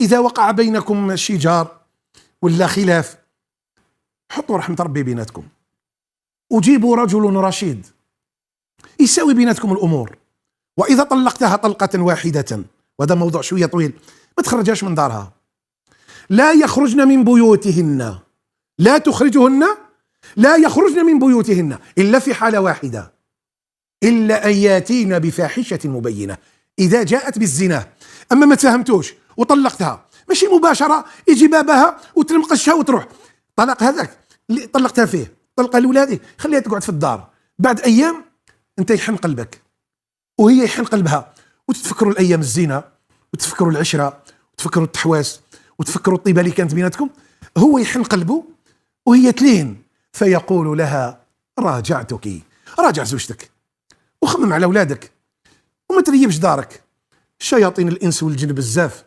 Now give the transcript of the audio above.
إذا وقع بينكم شجار ولا خلاف حطوا رحمة ربي بيناتكم، وجيبوا رجل رشيد يساوي بيناتكم الأمور. وإذا طلقتها طلقة واحدة، وهذا موضوع شوية طويل، ما تخرجهاش من دارها، لا يخرجن من بيوتهن، لا تخرجهن، لا يخرجن من بيوتهن إلا في حالة واحدة، إلا أن ياتين بفاحشة مبينة، إذا جاءت بالزنا. أما ما تفهمتوش وطلقتها، ماشي مباشرة يجي بابها وتلمقشها وتروح. طلاق هذاك اللي طلقتها فيه، طلقها لولادي، خليها تقعد في الدار، بعد أيام أنت يحن قلبك وهي يحن قلبها، وتتفكروا الأيام الزينة، وتفكروا العشرة، وتفكروا التحواس، وتفكروا الطيبة اللي كانت بيناتكم. هو يحن قلبه وهي تلين، فيقول لها راجعتك. راجع زوجتك وخمم على أولادك وما تريبش دارك. شياطين الإنس والجن بزاف